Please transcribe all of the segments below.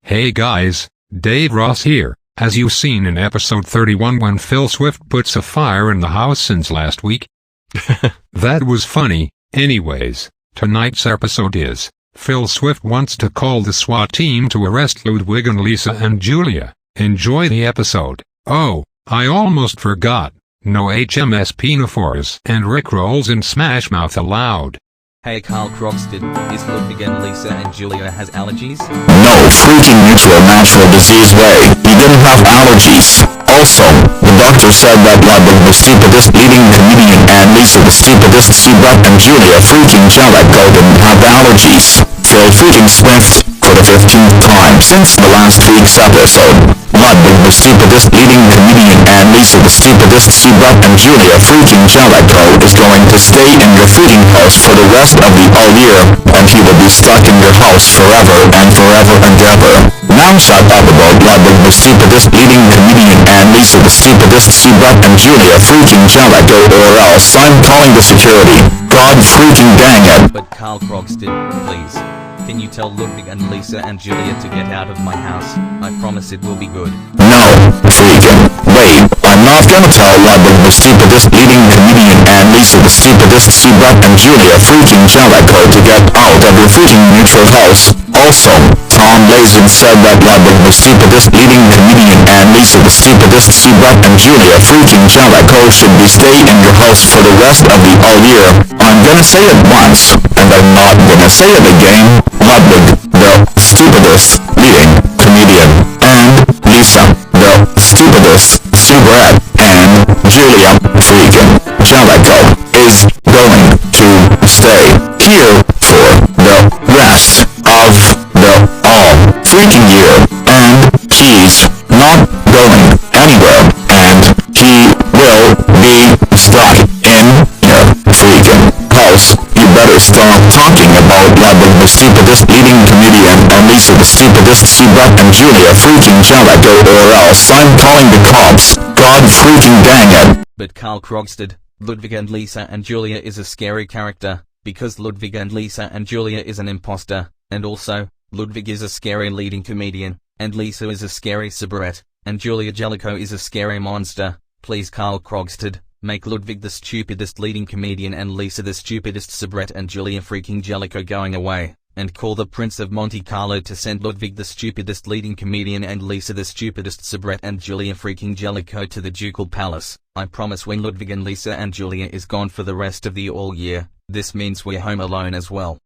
Hey guys, Dave Ross here. As you've seen in episode 31 when Phil Swift puts a fire in the house since last week. That was funny. Anyways, tonight's episode is, Phil Swift wants to call the SWAT team to arrest Ludwig and Lisa and Julia. Enjoy the episode. Oh, I almost forgot. No HMS pinafores and Rickrolls in Smash Mouth allowed. Hey Carl Croxted, is Ludwig and Lisa and Julia has allergies? No freaking neutral natural disease way. He didn't have allergies. Also, the doctor said that Ludwig the stupidest leading comedian and Lisa the stupidest SWAT and Julia freaking Jellicoe didn't have allergies. Phil freaking Swift, for the 15th time since the last week's episode. Ludwig the stupidest leading comedian and Lisa the stupidest SWAT and Julia freaking Jellicoe is going to stay in your freaking house for the rest of the all year, and he will be stuck in your house forever and forever and ever. Now shut up about Ludwig the stupidest leading comedian and Lisa the stupidest SWAT and Julia freaking Jellicoe, or else I'm calling the security. God freaking dang it. But Carl Croxted, please. Can you tell Ludwig and Lisa and Julia to get out of my house? I promise it will be good. No, freaking wait, I'm not gonna tell Ludwig the stupidest leading comedian and Lisa the stupidest SWAT and Julia freaking Jellicoe to get out of your freaking neutral house. Also, Tom Blazin said that Ludwig the stupidest leading comedian and Lisa the stupidest SWAT and Julia freaking Jellicoe should be stay in your house for the rest of the all year. I'm gonna say it once, and I'm not gonna say it again. Ludwig, the stupidest leading comedian, and Lisa, the stupidest SWAT and Julia freaking Jellicoe is going to stay here for the rest of the all freaking year, and he's not going anywhere, and he will be stuck in your freaking house. You better stop talking about Ludwig the stupidest leading comedian and Lisa the stupidest SWAT and Julia freaking Jellicoe, or else I'm calling the cops. God freaking dang it. But Carl Croxted, Ludwig and Lisa and Julia is a scary character, because Ludwig and Lisa and Julia is an imposter, and also, Ludwig is a scary leading comedian, and Lisa is a scary SWAT, and Julia Jellicoe is a scary monster. Please Carl Croxted, make Ludwig the stupidest leading comedian and Lisa the stupidest SWAT and Julia freaking Jellicoe going away, and call the Prince of Monte Carlo to send Ludwig the stupidest leading comedian and Lisa the stupidest SWAT and Julia freaking Jellicoe to the Ducal Palace. I promise when Ludwig and Lisa and Julia is gone for the rest of the all year, this means we're home alone as well.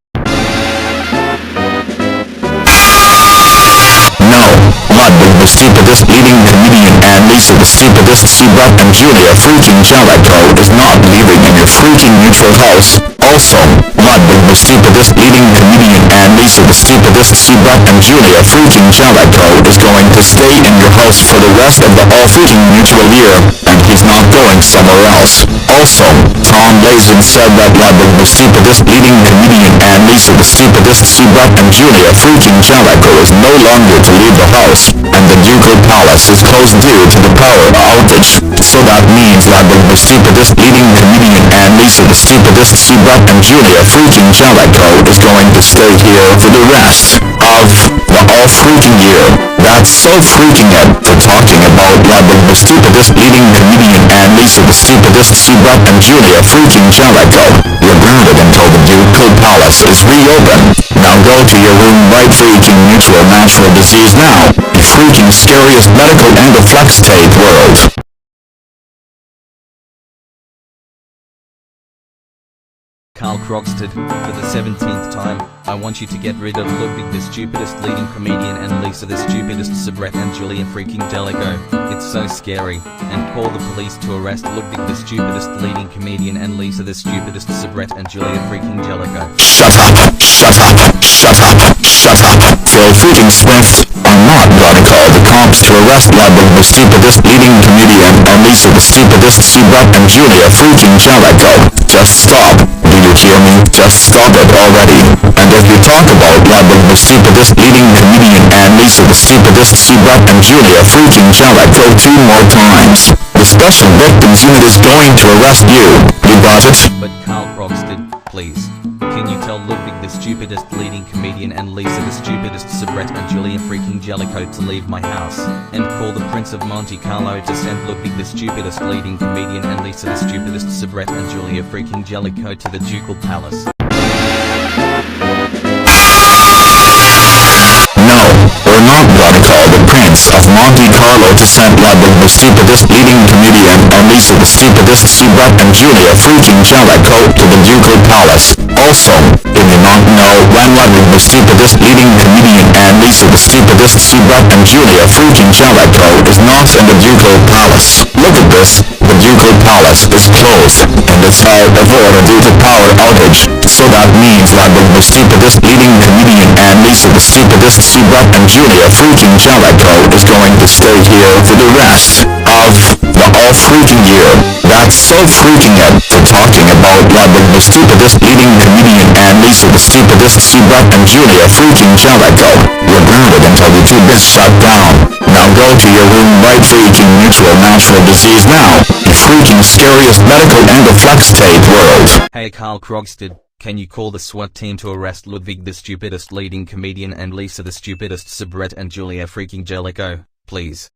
No, Ludwig the stupidest leading comedian and Lisa the stupidest SWAT and Julia freaking Jellicoe is not leaving in your freaking neutral house. Also, Ludwig the stupidest leading comedian and Lisa the stupidest SWAT and Julia freaking Jellicoe is going to stay in your house for the rest of the all freaking neutral year, and he's not going somewhere else. Also, Tom Blazin said that Ludwig the stupidest leading comedian and Lisa the stupidest SWAT and Julia freaking Jellicoe is no longer to leave the house, and the Ducal Palace is closed due to the power outage. So that means Ludwig the stupidest leading comedian and Lisa the stupidest SWAT and Julia freaking Jellicoe is going to stay here for the rest of the all freaking year. That's so freaking it for talking about Ludwig the stupidest leading comedian and Lisa the stupidest SWAT and Julia freaking Jellicoe. You're grounded until the Ducal Palace is reopened. Now go to your room right freaking neutral natural disease now. The freaking scariest medical endoflex tape world. Carl Croxted, for the 17th time, I want you to get rid of Ludwig the stupidest leading comedian and Lisa the stupidest SWAT and Julia freaking Jellicoe. It's so scary, and call the police to arrest Ludwig the stupidest leading comedian and Lisa the stupidest SWAT and Julia freaking Jellicoe. Shut up, shut up, shut up, shut up. Phil freaking Swift, I'm not gonna call the cops to arrest Ludwig the stupidest leading comedian and Lisa the stupidest SWAT and Julia freaking Jellicoe. Just stop. Do you hear me? Just stop it already. And if you talk about Ludwig the stupidest leading comedian and Lisa the stupidest SWAT and Julia freaking Jellicoe 2 more times, the Special Victims Unit is going to arrest you. You got it? But Carl Croxted, please. Can you tell Ludwig the stupidest leading comedian and Lisa the stupidest soubrette and Julia freaking Jellicoe to leave my house? And call the Prince of Monte Carlo to send Ludwig the stupidest leading comedian and Lisa the stupidest soubrette and Julia freaking Jellicoe to the Ducal Palace. No, we're not gonna call the Prince of Monte Carlo to send Ludwig the stupidest leading comedian and Lisa the stupidest soubrette and Julia freaking Jellicoe to the Ducal Palace. Also, did you not know when Ludwig the stupidest leading comedian and Lisa the stupidest soubrette and Julia freaking Jellicoe is not in the Ducal Palace? Look at this, the Ducal Palace is closed, and it's out of order due to power outage. So that means Ludwig the stupidest leading comedian and Lisa the stupidest soubrette and Julia freaking Jellicoe is going to stay here for the rest of the all freaking year. That's so freaking it for talking about Ludwig the stupidest leading comedian and Lisa the stupidest soubrette and Julia freaking Jellicoe. You're grounded until the tube is shut down. Now go to your room right freaking neutral natural disease now. You freaking scariest medical endoflex tape world. Hey Carl Krogstad, can you call the SWAT team to arrest Ludwig the stupidest leading comedian and Lisa the stupidest soubrette and Julia freaking Jellicoe, please?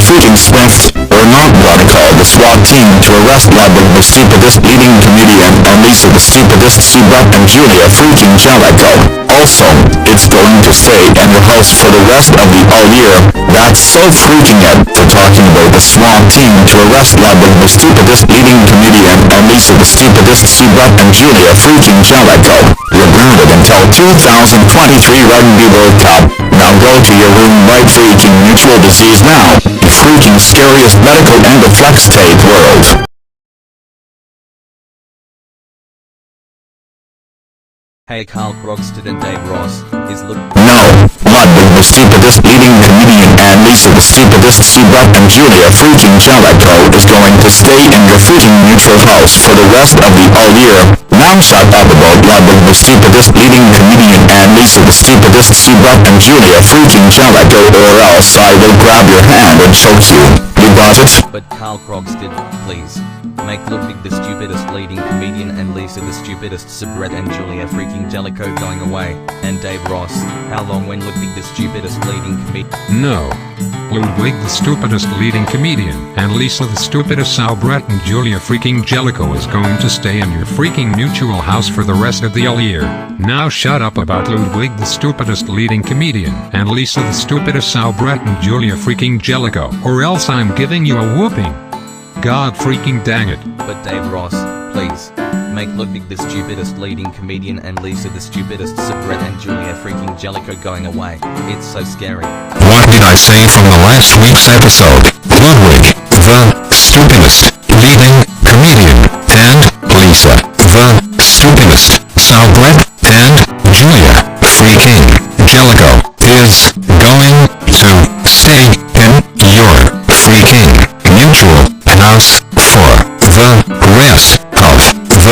Freaking Swift, we're not gonna call the SWAT team to arrest Ludwig the stupidest leading comedian and Lisa the stupidest soubrette and Julia freaking Jellicoe. Also, it's going to stay in your house for the rest of the all year. That's so freaking it for talking about the SWAT team to arrest Ludwig the stupidest leading comedian and Lisa the stupidest soubrette and Julia freaking Jellicoe. You're grounded until 2023 Rugby World Cup. Now go to your room right freaking neutral disease now. You freaking scariest medical endoflex tape world. Hey Carl Krogstad and Dave Ross, is No, Ludwig the stupidest leading comedian and Lisa the stupidest soubrette and Julia freaking Jellicoe is going to stay in your freaking neutral house for the rest of the all year. Now shut up about Ludwig the stupidest leading comedian and Lisa the stupidest soubrette and Julia freaking Jellicoe, or else I will grab your hand and choke you. You got it? But Carl Krogstad, please. Make Ludwig the stupidest leading comedian and Lisa the stupidest soubrette and Julia freaking Jellicoe going away. And Dave Ross, how long when Ludwig the stupidest leading comedian? No. Ludwig the stupidest leading comedian and Lisa the stupidest soubrette and Julia freaking Jellicoe is going to stay in your freaking neutral house for the rest of the all year. Now shut up about Ludwig the stupidest leading comedian and Lisa the stupidest soubrette and Julia freaking Jellicoe, or else I'm giving you a whooping. God freaking dang it. But Dave Ross, please. Make Ludwig the stupidest leading comedian and Lisa the stupidest soubrette and Julia freaking Jellicoe going away. It's so scary. What did I say from the last week's episode? Ludwig, the stupidest leading comedian, and Lisa, the stupidest soubrette and Julia freaking Jellicoe is going to stay in your freaking neutral house for the rest of the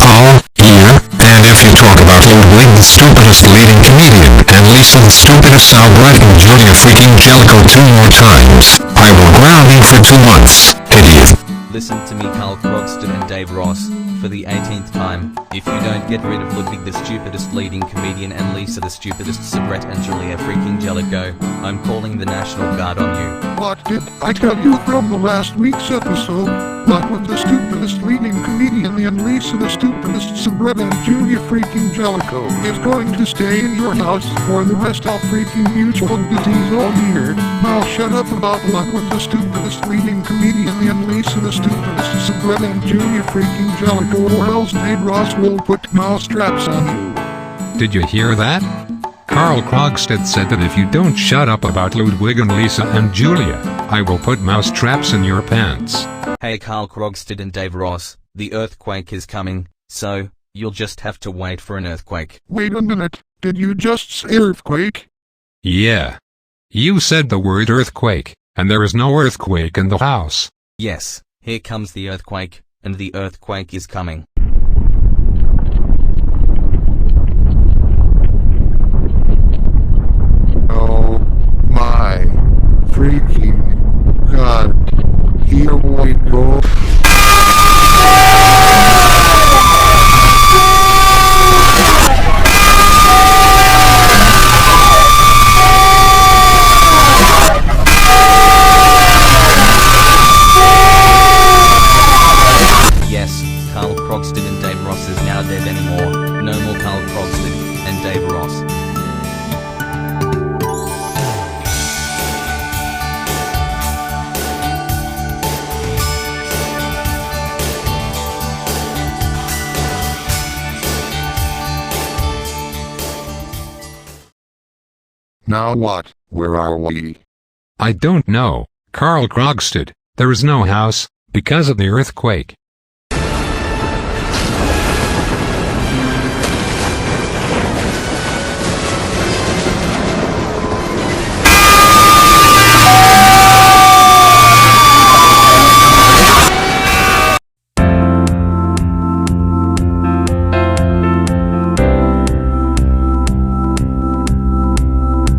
all year. And if you talk about Ludwig the stupidest leading comedian and Lisa the stupidest soubrette and Julia freaking Jellicoe 2 more times, I will ground you for 2 months, idiot. Listen to me Carl Krogstad and Dave Ross, for the 18th time. If you don't get rid of Ludwig the stupidest leading comedian and Lisa the stupidest soubrette and Julia freaking Jellicoe, I'm calling the National Guard on you. What did I tell you from the last week's episode? Ludwig the stupidest leading comedian and Lisa the stupidest soubrette and Julia freaking Jellicoe is going to stay in your house for the rest of freaking mutual disease all year. Now shut up about Ludwig the stupidest leading comedian and Lisa the stupidest soubrette and Julia freaking Jellicoe, or else Dave Ross will put mouse traps on you. Did you hear that? Carl Krogstad said that if you don't shut up about Ludwig and Lisa and Julia, I will put mouse traps in your pants. Hey Carl Krogstad and Dave Ross, the earthquake is coming, so you'll just have to wait for an earthquake. Wait a minute, did you just say earthquake? Yeah. You said the word earthquake, and there is no earthquake in the house. Yes, here comes the earthquake, and the earthquake is coming. Ross is now dead anymore. No more Carl Krogstad and Dave Ross. Now what? Where are we? I don't know, Carl Krogstad. There is no house, because of the earthquake.